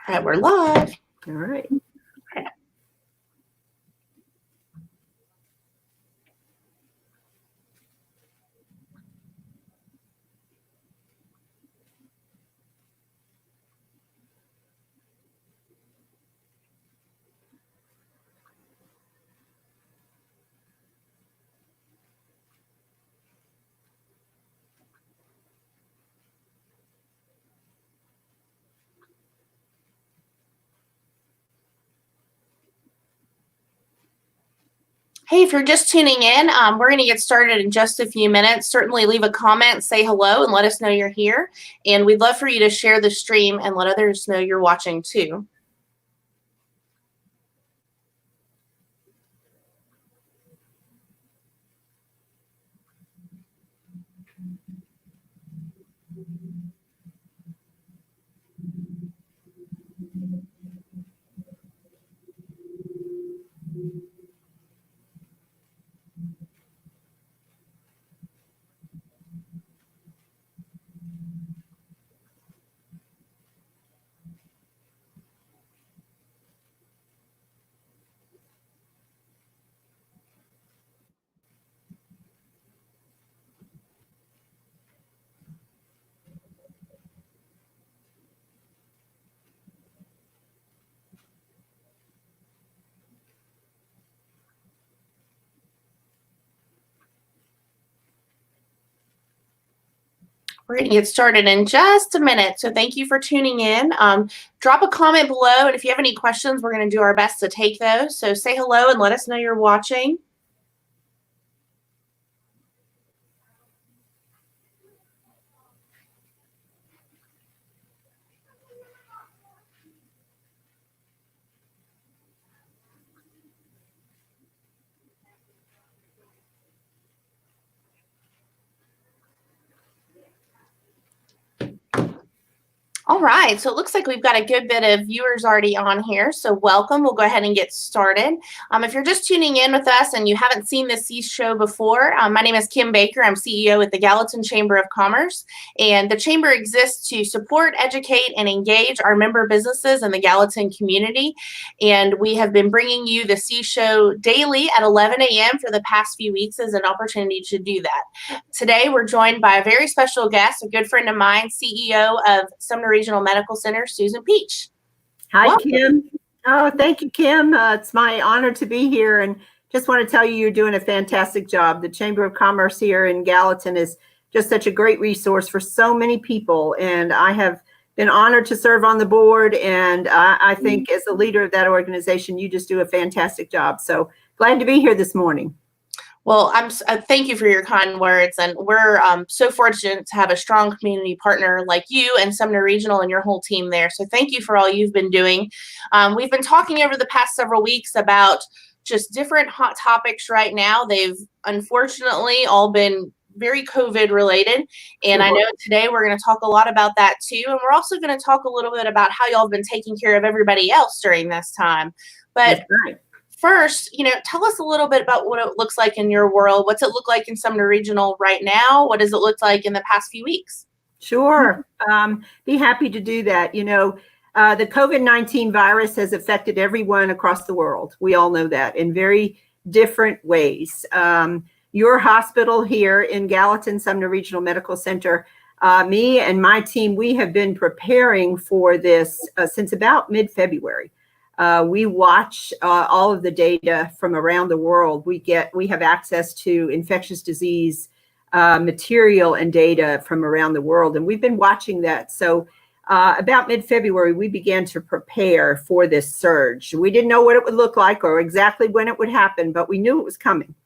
All right, we're live. All right. Hey, if you're just tuning in, we're going to get started in just a few minutes. Certainly leave a comment, say hello, and let us know you're here. And we'd love for you to share the stream and let others know you're watching too. We're going to get started in just a minute, so thank you for tuning in. Drop a comment below, and if you have any questions, we're going to do our best to take those. So say hello and let us know you're watching. All right, so it looks like we've got a good bit of viewers already on here, so welcome. We'll go ahead and get started. If you're just tuning in with us and you haven't seen this show before, my name is Kim Baker. I'm CEO at the Gallatin Chamber of Commerce, and the Chamber exists to support, educate, and engage our member businesses in the Gallatin community, and we have been bringing you the show daily at 11 a.m. for the past few weeks as an opportunity to do that. Today, we're joined by a very special guest, a good friend of mine, CEO of Sumner Regional Medical Center, Susan Peach. Hi, Welcome. Kim. Oh, thank you, Kim. It's my honor to be here, and just want to tell you you're doing a fantastic job. The Chamber of Commerce here in Gallatin is just such a great resource for so many people, and I have been honored to serve on the board, and I think as the leader of that organization, you just do a fantastic job. So glad to be here this morning. Well, thank you for your kind words, and we're so fortunate to have a strong community partner like you and Sumner Regional and your whole team there. So thank you for all you've been doing. We've been talking over the past several weeks about just different hot topics right now. They've unfortunately all been very COVID related, and I know today we're going to talk a lot about that too. And we're also going to talk a little bit about how y'all have been taking care of everybody else during this time. But That's right. First, tell us a little bit about what it looks like in your world. What's it look like in Sumner Regional right now? What does it look like in the past few weeks? Sure. Be happy to do that. The COVID-19 virus has affected everyone across the world. We all know that in very different ways. Your hospital here in Gallatin, Sumner Regional Medical Center, me and my team, we have been preparing for this since about mid-February. We watch all of the data from around the world. We have access to infectious disease material and data from around the world, and we've been watching that. So about mid-February, we began to prepare for this surge. We didn't know what it would look like or exactly when it would happen, but we knew it was coming.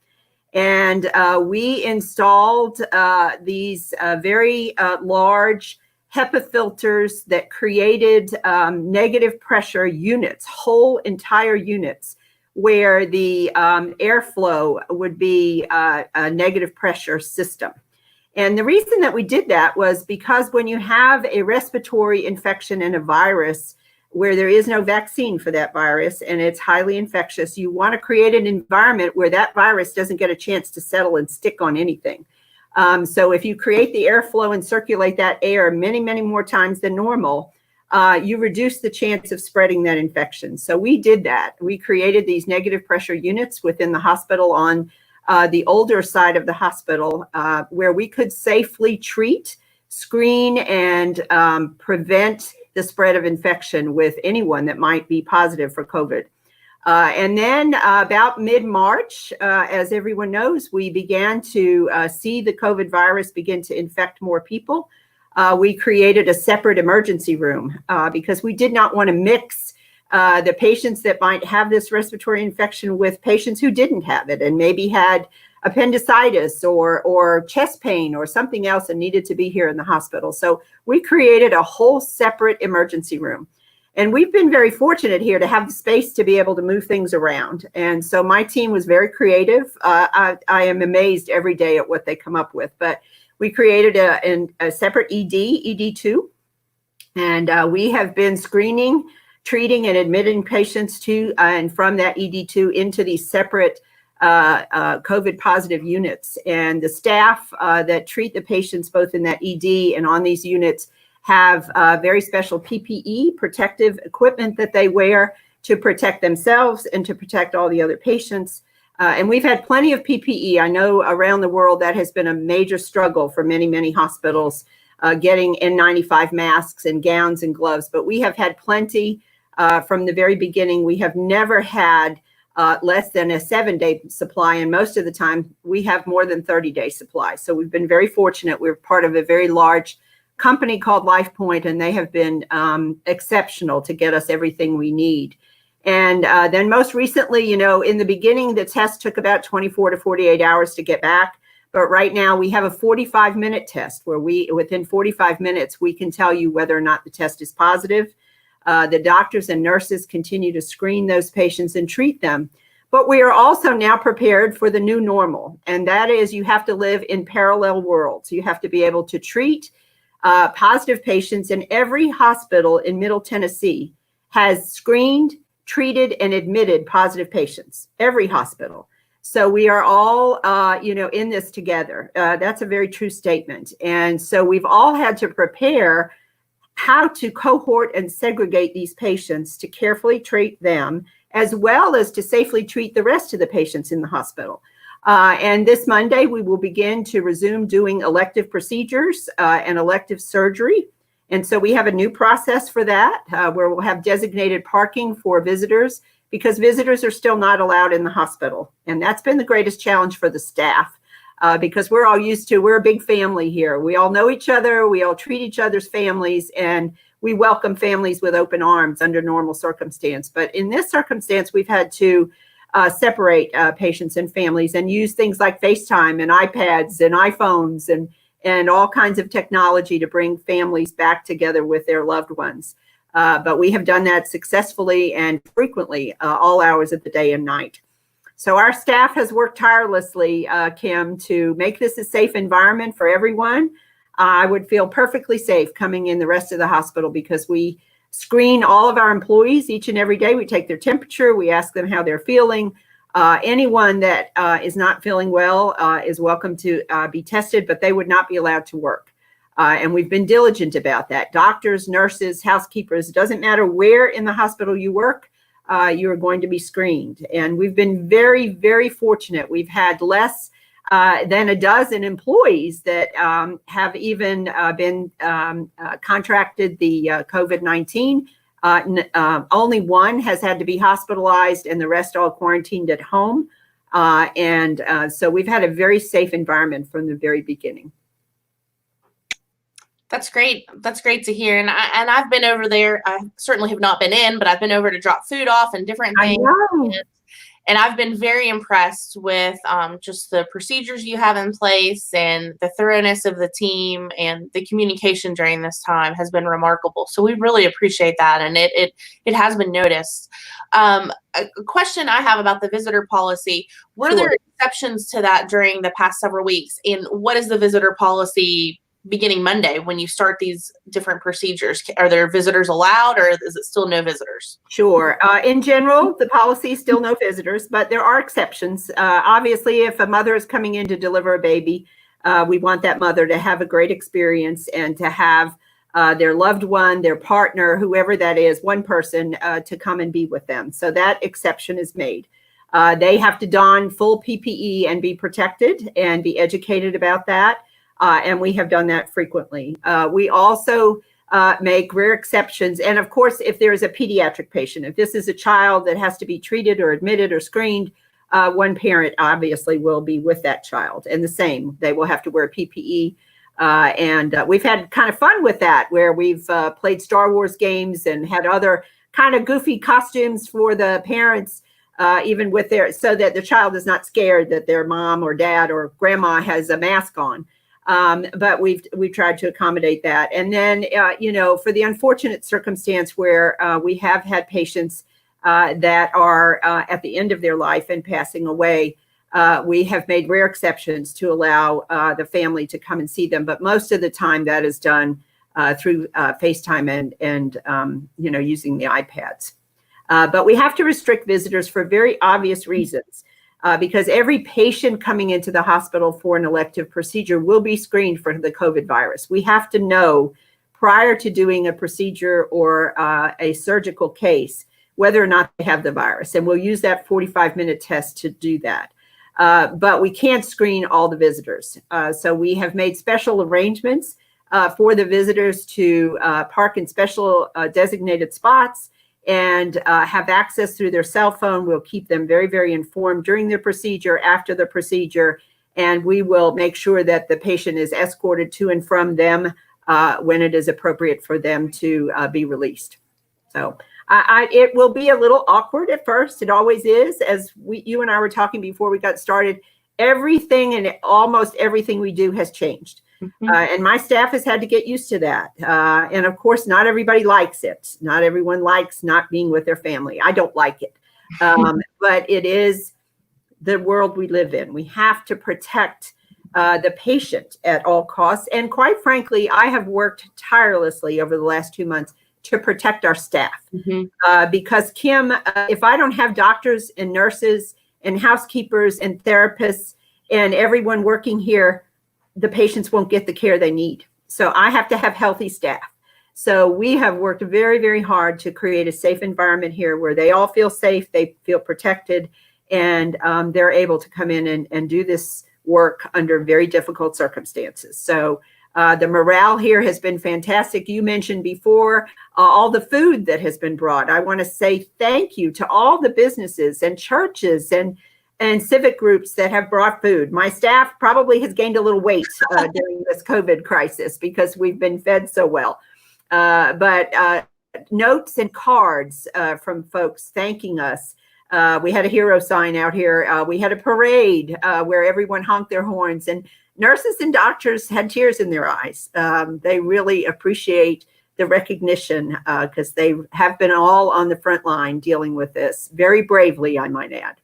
And we installed these very large HEPA filters that created negative pressure units, whole entire units, where the airflow would be a negative pressure system. And the reason that we did that was because when you have a respiratory infection and a virus where there is no vaccine for that virus and it's highly infectious, you want to create an environment where that virus doesn't get a chance to settle and stick on anything. So if you create the airflow and circulate that air many, many more times than normal, you reduce the chance of spreading that infection. So we did that. We created these negative pressure units within the hospital on the older side of the hospital, where we could safely treat, screen, and prevent the spread of infection with anyone that might be positive for COVID. And then about mid-March, as everyone knows, we began to see the COVID virus begin to infect more people. We created a separate emergency room because we did not want to mix the patients that might have this respiratory infection with patients who didn't have it and maybe had appendicitis or chest pain or something else and needed to be here in the hospital. So we created a whole separate emergency room. And we've been very fortunate here to have the space to be able to move things around. And so my team was very creative. I am amazed every day at what they come up with. But we created a separate ED2. And we have been screening, treating, and admitting patients to and from that ED2 into these separate COVID positive units. And the staff that treat the patients both in that ED and on these units have very special PPE, protective equipment that they wear to protect themselves and to protect all the other patients. And we've had plenty of PPE. I know around the world that has been a major struggle for many, many hospitals, getting N95 masks and gowns and gloves, but we have had plenty from the very beginning. We have never had less than a 7-day supply, and most of the time we have more than 30-day supply. So we've been very fortunate. We're part of a very large company called LifePoint, and they have been exceptional to get us everything we need. And then most recently, you know, in the beginning, the test took about 24 to 48 hours to get back. But right now we have a 45-minute test where within 45 minutes, we can tell you whether or not the test is positive. The doctors and nurses continue to screen those patients and treat them. But we are also now prepared for the new normal. And that is, you have to live in parallel worlds. You have to be able to treat positive patients, and every hospital in Middle Tennessee has screened, treated, and admitted positive patients. Every hospital. So we are all, in this together. That's a very true statement. And so we've all had to prepare how to cohort and segregate these patients to carefully treat them, as well as to safely treat the rest of the patients in the hospital. And this Monday, we will begin to resume doing elective procedures and elective surgery. And so we have a new process for that, where we'll have designated parking for visitors, because visitors are still not allowed in the hospital. And that's been the greatest challenge for the staff, because we're a big family here. We all know each other. We all treat each other's families, and we welcome families with open arms under normal circumstance. But in this circumstance, we've had to separate patients and families and use things like FaceTime and iPads and iPhones and all kinds of technology to bring families back together with their loved ones. But we have done that successfully and frequently, all hours of the day and night. So our staff has worked tirelessly, Kim, to make this a safe environment for everyone. I would feel perfectly safe coming in the rest of the hospital because we screen all of our employees each and every day. We take their temperature. We ask them how they're feeling. Anyone that is not feeling well is welcome to be tested, but they would not be allowed to work. And we've been diligent about that. Doctors, nurses, housekeepers, it doesn't matter where in the hospital you work, you are going to be screened. And we've been very, very fortunate. We've had less than a dozen employees that have even been contracted the COVID-19. Only one has had to be hospitalized, and the rest all quarantined at home. So we've had a very safe environment from the very beginning. That's great. That's great to hear. And I've been over there. I certainly have not been in, but I've been over to drop food off and different things. I know. And I've been very impressed with just the procedures you have in place and the thoroughness of the team, and the communication during this time has been remarkable. So we really appreciate that. And it has been noticed. A question I have about the visitor policy, were Sure. there exceptions to that during the past several weeks? And what is the visitor policy beginning Monday when you start these different procedures? Are there visitors allowed, or is it still no visitors? Sure. In general, the policy is still no visitors, but there are exceptions. Obviously, if a mother is coming in to deliver a baby, we want that mother to have a great experience and to have their loved one, their partner, whoever that is, one person to come and be with them. So that exception is made. They have to don full PPE and be protected and be educated about that. And we have done that frequently. We also make rare exceptions. And of course, if there is a pediatric patient, if this is a child that has to be treated or admitted or screened, one parent obviously will be with that child. And the same, they will have to wear PPE. And we've had kind of fun with that, where we've played Star Wars games and had other kind of goofy costumes for the parents, even with so that the child is not scared that their mom or dad or grandma has a mask on. But we've tried to accommodate that. And then, for the unfortunate circumstance where we have had patients that are at the end of their life and passing away, we have made rare exceptions to allow the family to come and see them. But most of the time that is done through FaceTime and using the iPads. But we have to restrict visitors for very obvious reasons. Because every patient coming into the hospital for an elective procedure will be screened for the COVID virus. We have to know prior to doing a procedure or a surgical case whether or not they have the virus. And we'll use that 45-minute test to do that. But we can't screen all the visitors. So we have made special arrangements for the visitors to park in special designated spots and have access through their cell phone. We'll keep them very, very informed during the procedure, after the procedure, and we will make sure that the patient is escorted to and from them when it is appropriate for them to be released. So it will be a little awkward at first. It always is. As you and I were talking before we got started, everything and almost everything we do has changed. And my staff has had to get used to that. And of course, not everybody likes it. Not everyone likes not being with their family. I don't like it. But it is the world we live in. We have to protect the patient at all costs. And quite frankly, I have worked tirelessly over the last 2 months to protect our staff. Because Kim, if I don't have doctors and nurses and housekeepers and therapists and everyone working here, the patients won't get the care they need. So I have to have healthy staff. So we have worked very, very hard to create a safe environment here where they all feel safe, they feel protected, and they're able to come in and do this work under very difficult circumstances. So the morale here has been fantastic. You mentioned before all the food that has been brought. I want to say thank you to all the businesses and churches and civic groups that have brought food. My staff probably has gained a little weight during this COVID crisis because we've been fed so well. But notes and cards from folks thanking us. We had a hero sign out here. We had a parade where everyone honked their horns, and nurses and doctors had tears in their eyes. They really appreciate the recognition because they have been all on the front line dealing with this very bravely, I might add.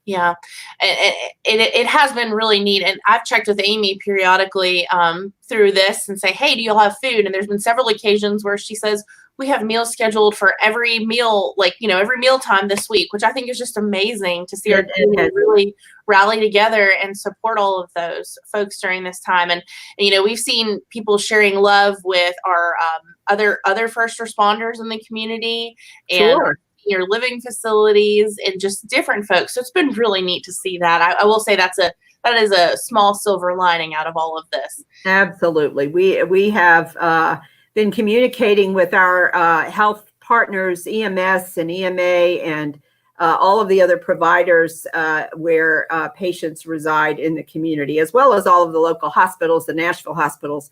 Yeah, it has been really neat. And I've checked with Amy periodically through this and say, hey, do you all have food? And there's been several occasions where she says, we have meals scheduled for every meal, every meal time this week, which I think is just amazing to see our team really rally together and support all of those folks during this time. And we've seen people sharing love with our other first responders in the community and senior living facilities and just different folks. So it's been really neat to see that. I will say that is a small silver lining out of all of this. Absolutely. We have been communicating with our health partners, EMS and EMA, and all of the other providers where patients reside in the community, as well as all of the local hospitals, the Nashville hospitals.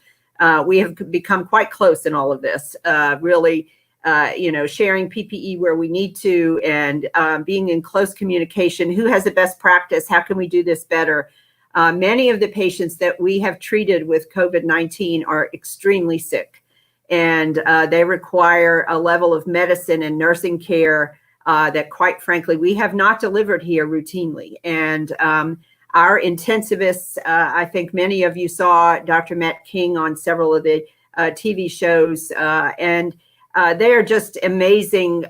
We have become quite close in all of this, really, sharing PPE where we need to and being in close communication. Who has the best practice? How can we do this better? Many of the patients that we have treated with COVID-19 are extremely sick. And they require a level of medicine and nursing care that, quite frankly, we have not delivered here routinely. And our intensivists, I think many of you saw Dr. Matt King on several of the TV shows, and they are just amazing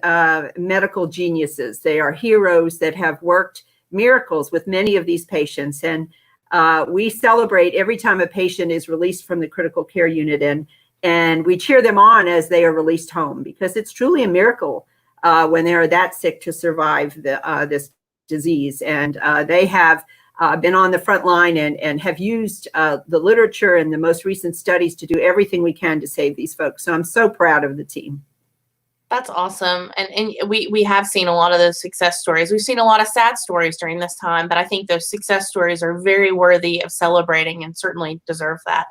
medical geniuses. They are heroes that have worked miracles with many of these patients. And we celebrate every time a patient is released from the critical care unit And we cheer them on as they are released home, because it's truly a miracle when they are that sick to survive this disease. And they have been on the front line and have used the literature and the most recent studies to do everything we can to save these folks. So I'm so proud of the team. That's awesome. And we have seen a lot of those success stories. We've seen a lot of sad stories during this time, but I think those success stories are very worthy of celebrating and certainly deserve that.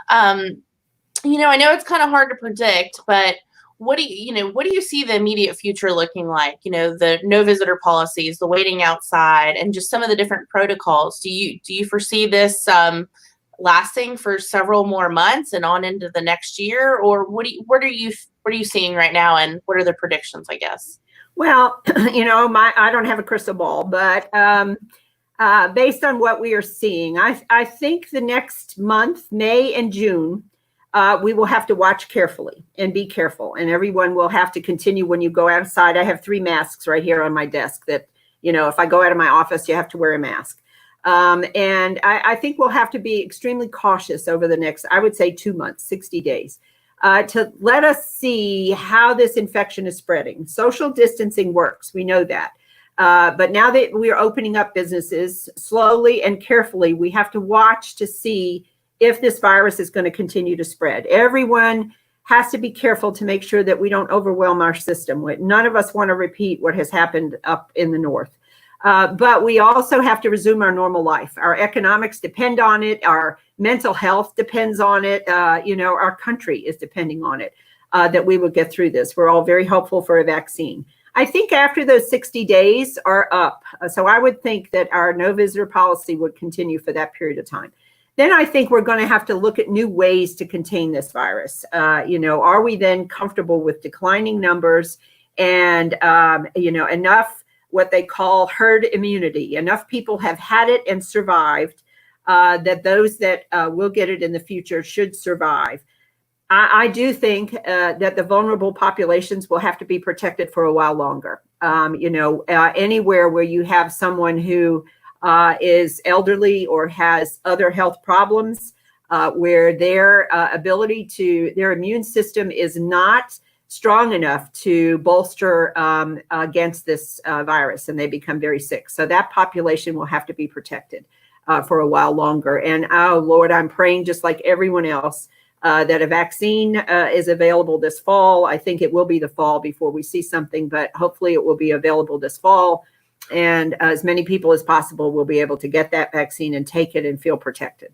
I know it's kind of hard to predict, but what do you see the immediate future looking like? The no visitor policies, the waiting outside, and just some of the different protocols. Do you foresee this lasting for several more months and on into the next year, or what are you seeing right now, and what are the predictions, I guess? Well, I don't have a crystal ball, but based on what we are seeing, I think the next month, May and June, we will have to watch carefully and be careful. And everyone will have to continue when you go outside. I have 3 masks right here on my desk that, if I go out of my office, you have to wear a mask. And I think we'll have to be extremely cautious over the next, I would say 2 months, 60 days, to let us see how this infection is spreading. Social distancing works. We know that. But now that we are opening up businesses slowly and carefully, we have to watch to see if this virus is going to continue to spread. Everyone has to be careful to make sure that we don't overwhelm our system. None of us want to repeat what has happened up in the north. But we also have to resume our normal life. Our economics depend on it. Our mental health depends on it. Our country is depending on it, that we will get through this. We're all very hopeful for a vaccine. I think after those 60 days are up, so I would think that our no visitor policy would continue for that period of time. Then I think we're going to have to look at new ways to contain this virus. Are we then comfortable with declining numbers and, enough what they call herd immunity? Enough people have had it and survived that those that will get it in the future should survive. I do think that the vulnerable populations will have to be protected for a while longer. Anywhere where you have someone who is elderly or has other health problems, where their their immune system is not strong enough to bolster against this virus, and they become very sick. So that population will have to be protected for a while longer. And oh Lord, I'm praying just like everyone else that a vaccine is available this fall. I think it will be the fall before we see something, but hopefully it will be available this fall. And as many people as possible will be able to get that vaccine and take it and feel protected.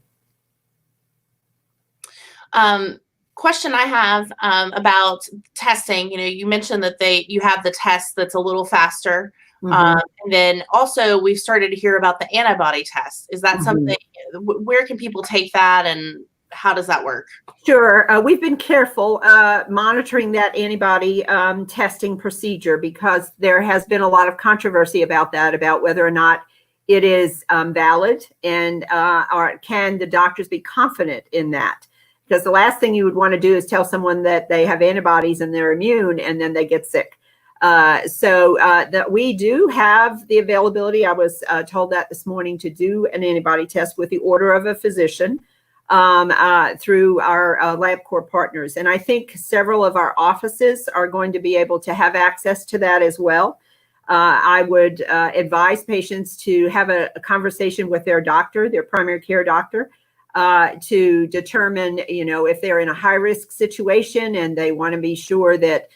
Question I have about testing. You mentioned that you have the test that's a little faster. And then also we've started to hear about the antibody test. Is that something, where can people take that, and how does that work? Sure. We've been careful monitoring that antibody testing procedure, because there has been a lot of controversy about that, about whether or not it is valid, and or can the doctors be confident in that? Because the last thing you would want to do is tell someone that they have antibodies and they're immune and then they get sick. So that we do have the availability. I was told that this morning, to do an antibody test with the order of a physician through our LabCorp partners. And I think several of our offices are going to be able to have access to that as well. I would advise patients to have a conversation with their doctor, their primary care doctor, to determine, if they're in a high-risk situation and they want to be sure that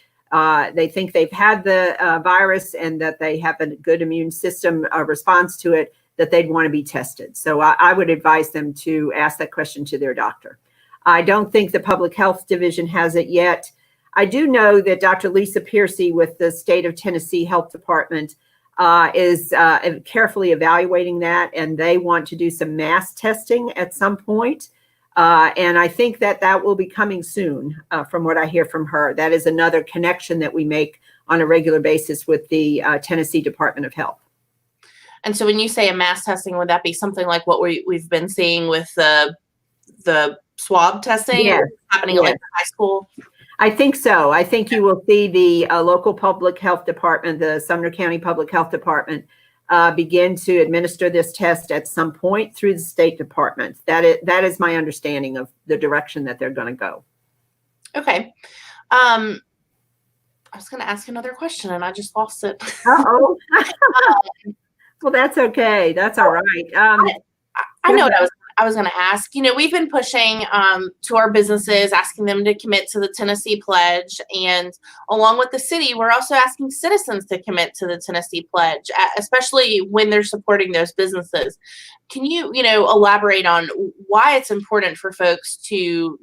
they think they've had the virus and that they have a good immune system response to it, that they'd want to be tested. So I would advise them to ask that question to their doctor. I don't think the Public Health Division has it yet. I do know that Dr. Lisa Piercy with the State of Tennessee Health Department is carefully evaluating that, and they want to do some mass testing at some point. And I think that will be coming soon, from what I hear from her. That is another connection that we make on a regular basis with the Tennessee Department of Health. And so when you say a mass testing, would that be something like what we've been seeing with the swab testing happening at like the high school? I think so. I think you will see the local public health department, the Sumner County Public Health Department, begin to administer this test at some point through the State Department. That is my understanding of the direction that they're going to go. Okay. I was going to ask another question and I just lost it. Uh-oh. Well, that's okay. That's all right. I know what I was going to ask. We've been pushing to our businesses, asking them to commit to the Tennessee Pledge. And along with the city, we're also asking citizens to commit to the Tennessee Pledge, especially when they're supporting those businesses. Can you, elaborate on why it's important for folks to,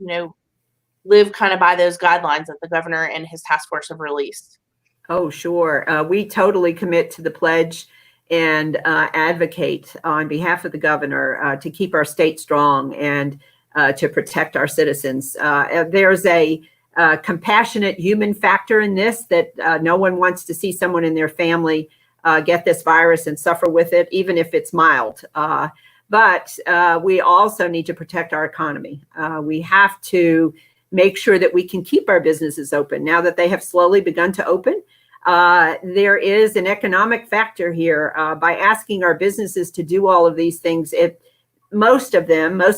live kind of by those guidelines that the governor and his task force have released? Oh, sure. We totally commit to the pledge and advocate on behalf of the governor to keep our state strong and to protect our citizens. There's a compassionate human factor in this, that no one wants to see someone in their family get this virus and suffer with it, even if it's mild. But we also need to protect our economy. We have to make sure that we can keep our businesses open now that they have slowly begun to open. There is an economic factor here by asking our businesses to do all of these things. Most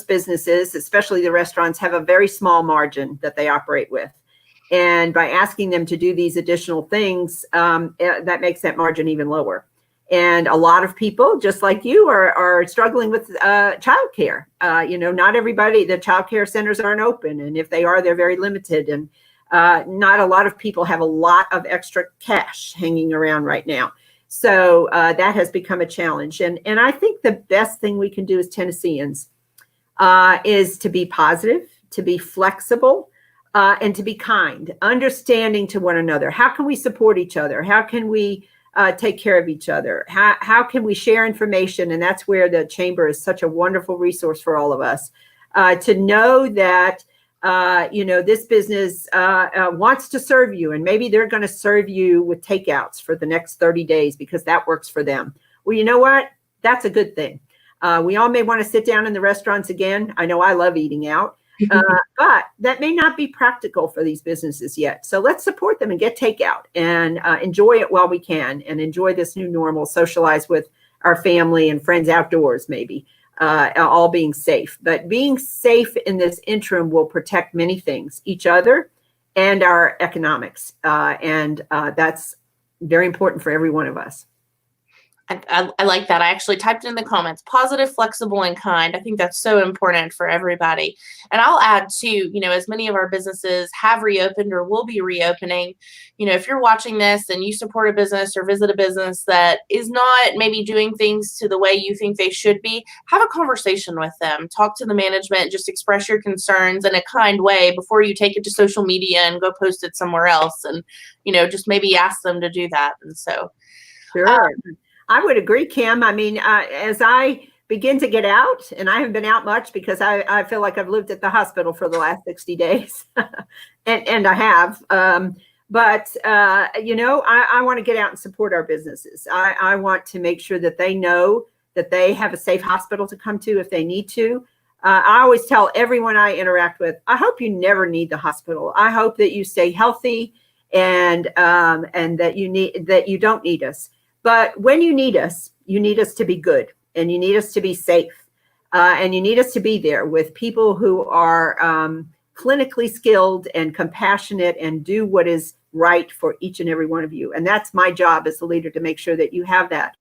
businesses, especially the restaurants, have a very small margin that they operate with. And by asking them to do these additional things, that makes that margin even lower. And a lot of people, just like you, are struggling with childcare. Not everybody, the childcare centers aren't open. And if they are, they're very limited. And not a lot of people have a lot of extra cash hanging around right now. So that has become a challenge. And I think the best thing we can do as Tennesseans is to be positive, to be flexible, and to be kind, understanding to one another. How can we support each other? How can we take care of each other? How can we share information? And that's where the chamber is such a wonderful resource for all of us, to know that this business wants to serve you, and maybe they're going to serve you with takeouts for the next 30 days because that works for them. Well, you know what? That's a good thing. We all may want to sit down in the restaurants again. I know I love eating out. But that may not be practical for these businesses yet. So let's support them and get takeout and enjoy it while we can, and enjoy this new normal, socialize with our family and friends outdoors, maybe, all being safe. But being safe in this interim will protect many things, each other and our economics. And that's very important for every one of us. I like that. I actually typed in the comments, positive, flexible, and kind. I think that's so important for everybody. And I'll add too, as many of our businesses have reopened or will be reopening, if you're watching this and you support a business or visit a business that is not maybe doing things to the way you think they should be, have a conversation with them. Talk to the management, just express your concerns in a kind way before you take it to social media and go post it somewhere else. And, just maybe ask them to do that. And so. Sure. I would agree, Kim. I mean, as I begin to get out, and I haven't been out much because I feel like I've lived at the hospital for the last 60 days, and I have. But I want to get out and support our businesses. I want to make sure that they know that they have a safe hospital to come to if they need to. I always tell everyone I interact with, I hope you never need the hospital. I hope that you stay healthy and that you don't need us. But when you need us to be good, and you need us to be safe, and you need us to be there with people who are clinically skilled and compassionate and do what is right for each and every one of you. And that's my job as a leader, to make sure that you have that.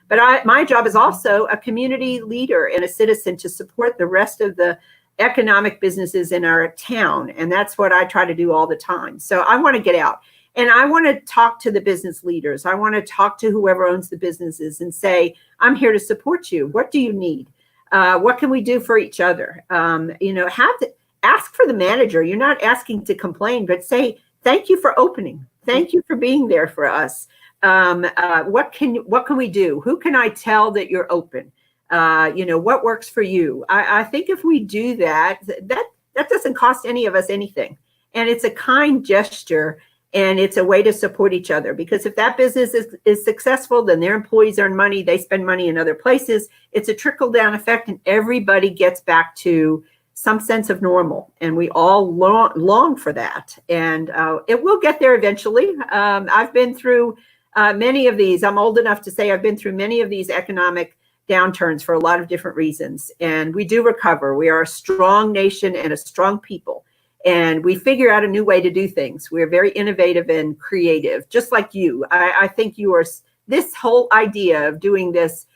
But my job is also a community leader and a citizen to support the rest of the economic businesses in our town. And that's what I try to do all the time. So I want to get out. And I want to talk to the business leaders. I want to talk to whoever owns the businesses and say, I'm here to support you. What do you need? What can we do for each other? Have to ask for the manager. You're not asking to complain, but say, thank you for opening. Thank you for being there for us. What can we do? Who can I tell that you're open? What works for you? I think if we do that doesn't cost any of us anything. And it's a kind gesture. And it's a way to support each other, because if that business is successful, then their employees earn money, they spend money in other places. It's a trickle-down effect, and everybody gets back to some sense of normal. And we all long for that. And it will get there eventually. I've been through many of these. I'm old enough to say I've been through many of these economic downturns for a lot of different reasons. And we do recover. We are a strong nation and a strong people. and we figure out a new way to do things. We're very innovative and creative, just like you. I think this whole idea of doing this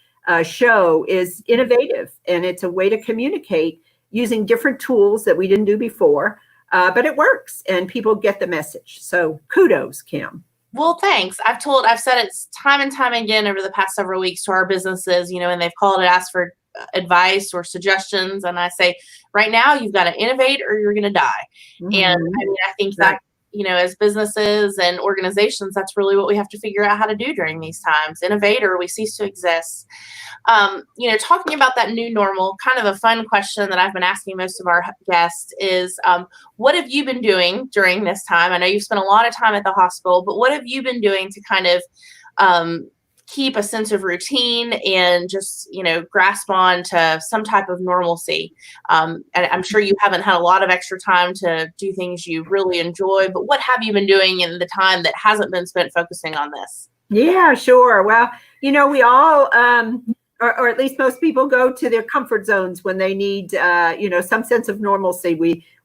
show is innovative, and it's a way to communicate using different tools that we didn't do before, but it works and people get the message. So kudos, Kim. Well, thanks. I've said it time and time again over the past several weeks to our businesses, and they've called and asked for advice or suggestions. And I say, right now, you've got to innovate or you're going to die. Mm-hmm. And I think that, as businesses and organizations, that's really what we have to figure out how to do during these times. Innovate or we cease to exist. Talking about that new normal, kind of a fun question that I've been asking most of our guests is, what have you been doing during this time? I know you've spent a lot of time at the hospital, but what have you been doing to kind of keep a sense of routine and just, grasp on to some type of normalcy? And I'm sure you haven't had a lot of extra time to do things you really enjoy, but what have you been doing in the time that hasn't been spent focusing on this? Yeah, sure. Well, we all, or at least most people, go to their comfort zones when they need, some sense of normalcy.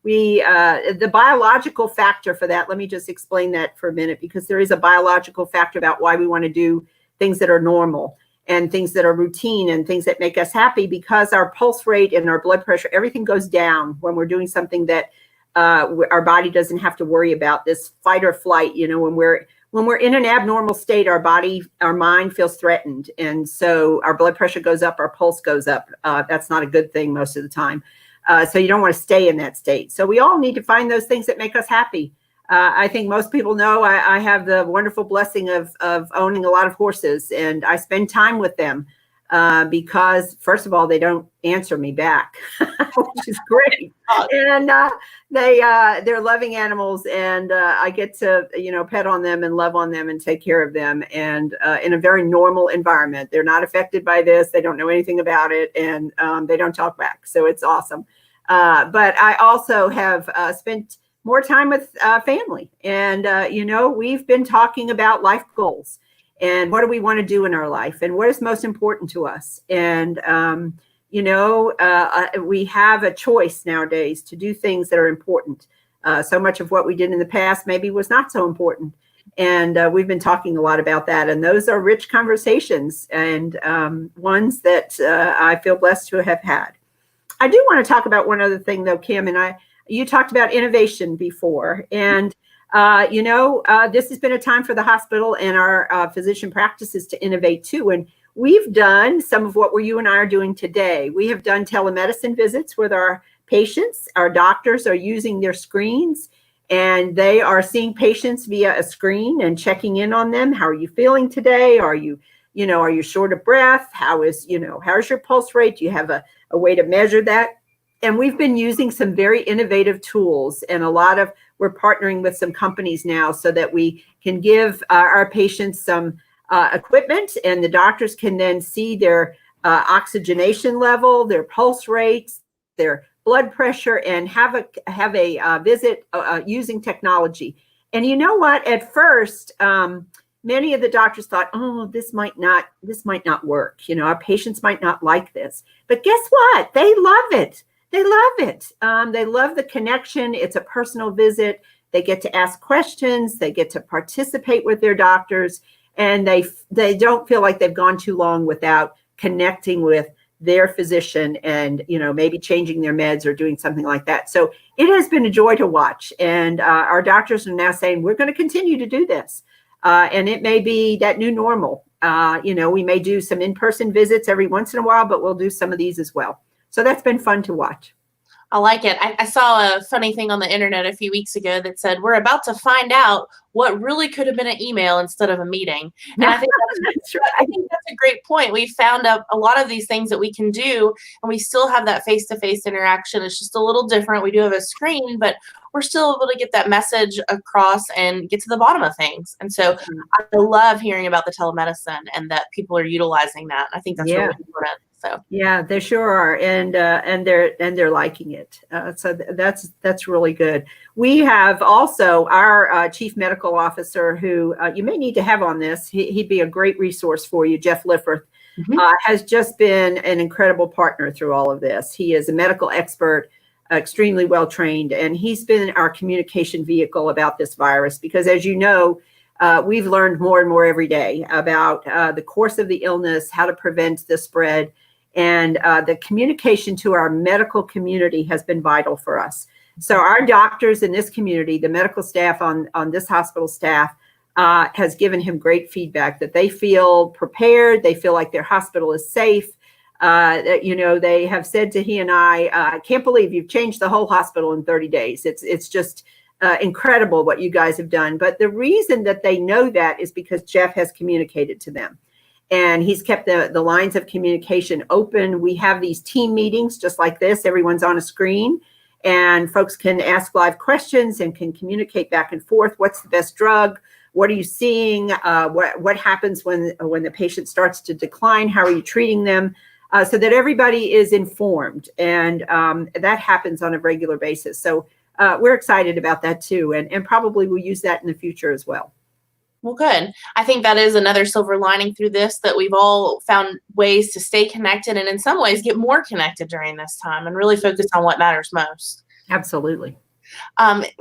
The biological factor for that, let me just explain that for a minute, because there is a biological factor about why we want to do things that are normal and things that are routine and things that make us happy, because our pulse rate and our blood pressure, everything goes down when we're doing something that our body doesn't have to worry about, this fight or flight. When we're in an abnormal state, our mind feels threatened. And so our blood pressure goes up, our pulse goes up. That's not a good thing most of the time. So you don't want to stay in that state. So we all need to find those things that make us happy. I think most people know I have the wonderful blessing of owning a lot of horses, and I spend time with them because, first of all, they don't answer me back, which is great. And they're loving animals, and I get to, pet on them and love on them and take care of them, and in a very normal environment. They're not affected by this. They don't know anything about it, and they don't talk back. So it's awesome. But I also have spent more time with family. And, we've been talking about life goals and what do we want to do in our life and what is most important to us. And, we have a choice nowadays to do things that are important. So much of what we did in the past maybe was not so important. And we've been talking a lot about that. And those are rich conversations and ones that I feel blessed to have had. I do want to talk about one other thing, though, Kim, and you talked about innovation before, and this has been a time for the hospital and our physician practices to innovate too. And we've done some of what you and I are doing today. We have done telemedicine visits with our patients. Our doctors are using their screens, and they are seeing patients via a screen and checking in on them. How are you feeling today? Are you short of breath? How's your pulse rate? Do you have a way to measure that? And we've been using some very innovative tools, and we're partnering with some companies now so that we can give our patients some equipment, and the doctors can then see their oxygenation level, their pulse rates, their blood pressure, and have a visit using technology. And you know what? At first, many of the doctors thought, oh, this might not work. Our patients might not like this. But guess what? They love it. They love it. They love the connection. It's a personal visit. They get to ask questions. They get to participate with their doctors, and they don't feel like they've gone too long without connecting with their physician and, maybe changing their meds or doing something like that. So it has been a joy to watch. And our doctors are now saying, we're going to continue to do this. And it may be that new normal. We may do some in-person visits every once in a while, but we'll do some of these as well. So that's been fun to watch. I like it. I saw a funny thing on the internet a few weeks ago that said, we're about to find out what really could have been an email instead of a meeting. And I think that's right. I think that's a great point. We found out a lot of these things that we can do, and we still have that face-to-face interaction. It's just a little different. We do have a screen, but we're still able to get that message across and get to the bottom of things. And so I love hearing about the telemedicine and that people are utilizing that. I think that's really important. So yeah, they sure are, and they're liking it. So that's really good. We have also our chief medical officer, who you may need to have on this. He'd be a great resource for you, Jeff Lifford. Has just been an incredible partner through all of this. He is a medical expert. extremely well trained, and he's been our communication vehicle about this virus because, as you know, we've learned more and more every day about the course of the illness, how to prevent the spread, and the communication to our medical community has been vital for us. So our doctors in this community, the medical staff on this hospital staff, has given him great feedback that they feel prepared. They feel like their hospital is safe. They have said to he and I can't believe you've changed the whole hospital in 30 days. It's just incredible what you guys have done. But the reason that they know that is because Jeff has communicated to them. And he's kept the lines of communication open. We have these team meetings just like this. Everyone's on a screen and folks can ask live questions and can communicate back and forth. What's the best drug? What are you seeing? What happens when the patient starts to decline? How are you treating them? So that everybody is informed. And that happens on a regular basis. So we're excited about that too. And probably we'll use that in the future as well. Well, good. I think that is another silver lining through this, that we've all found ways to stay connected and in some ways get more connected during this time and really focus on what matters most. Absolutely.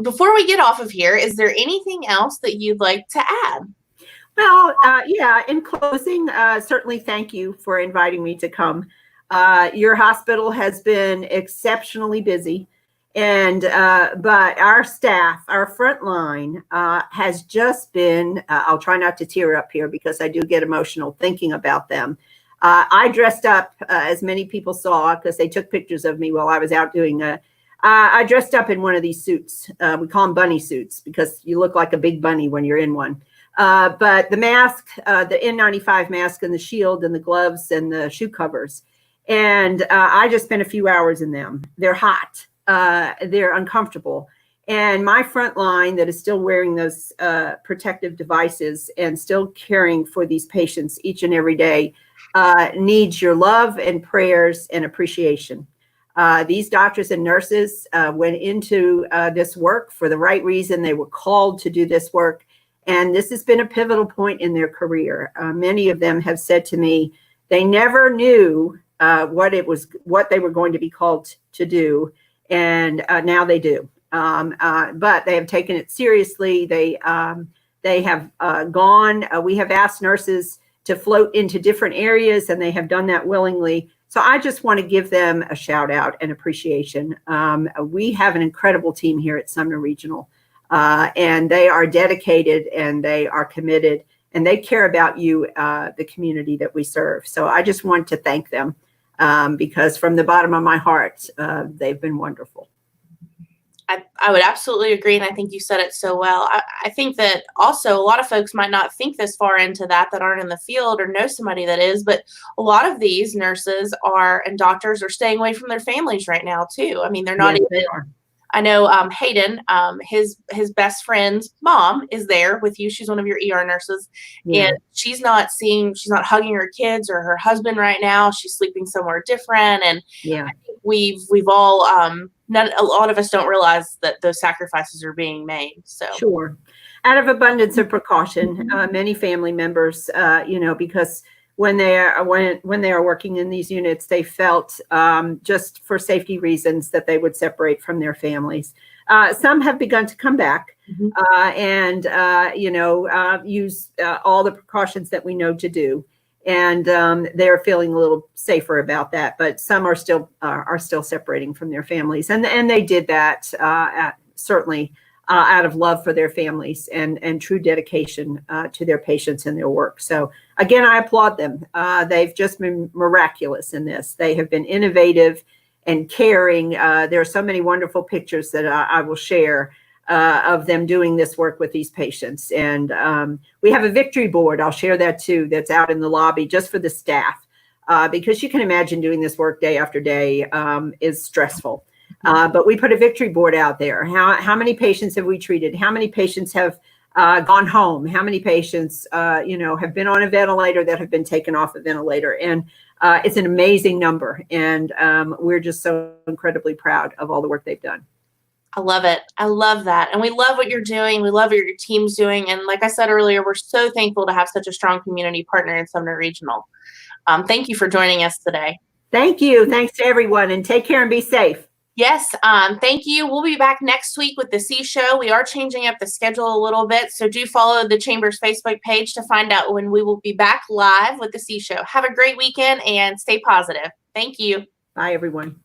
Before we get off of here, is there anything else that you'd like to add? Well, in closing, certainly thank you for inviting me to come. Your hospital has been exceptionally busy. And but our staff, our front line has just been, I'll try not to tear up here because I do get emotional thinking about them. I dressed up, as many people saw, because they took pictures of me while I was out doing I dressed up in one of these suits. We call them bunny suits because you look like a big bunny when you're in one. But the mask, the N95 mask and the shield and the gloves and the shoe covers. And I just spent a few hours in them. They're hot. They're uncomfortable. And my front line that is still wearing those protective devices and still caring for these patients each and every day needs your love and prayers and appreciation. These doctors and nurses went into this work for the right reason. They were called to do this work. And this has been a pivotal point in their career. Many of them have said to me, they never knew what they were going to be called to do. And now they do. But they have taken it seriously. They have gone. We have asked nurses to float into different areas, and they have done that willingly. So I just want to give them a shout out and appreciation. We have an incredible team here at Sumner Regional, and they are dedicated and they are committed and they care about you, the community that we serve. So I just want to thank them. Because from the bottom of my heart, they've been wonderful. I would absolutely agree. And I think you said it so well. I think that also a lot of folks might not think this far into that aren't in the field or know somebody that is, but a lot of these nurses and doctors are staying away from their families right now too. I mean, they're not even. They are. I know Hayden, his best friend's mom is there with you. She's one of your ER nurses, and she's not hugging her kids or her husband right now. She's sleeping somewhere different, and I think we've all a lot of us don't realize that those sacrifices are being made. So sure, out of abundance of precaution, many family members, because when they are working in these units, they felt just for safety reasons that they would separate from their families. Some have begun to come back and use all the precautions that we know to do, and they're feeling a little safer about that. But some are still separating from their families, and they did that certainly. Out of love for their families and true dedication to their patients and their work. So again, I applaud them. They've just been miraculous in this. They have been innovative and caring. There are so many wonderful pictures that I will share of them doing this work with these patients. And we have a victory board. I'll share that too. That's out in the lobby just for the staff because you can imagine doing this work day after day is stressful. But we put a victory board out there. How many patients have we treated? How many patients have gone home? How many patients, have been on a ventilator that have been taken off a ventilator? And it's an amazing number. And we're just so incredibly proud of all the work they've done. I love it. I love that. And we love what you're doing. We love what your team's doing. And like I said earlier, we're so thankful to have such a strong community partner in Sumner Regional. Thank you for joining us today. Thank you. Thanks to everyone. And take care and be safe. Yes, thank you. We'll be back next week with the C Show. We are changing up the schedule a little bit, so do follow the Chamber's Facebook page to find out when we will be back live with the C Show. Have a great weekend and stay positive. Thank you. Bye, everyone.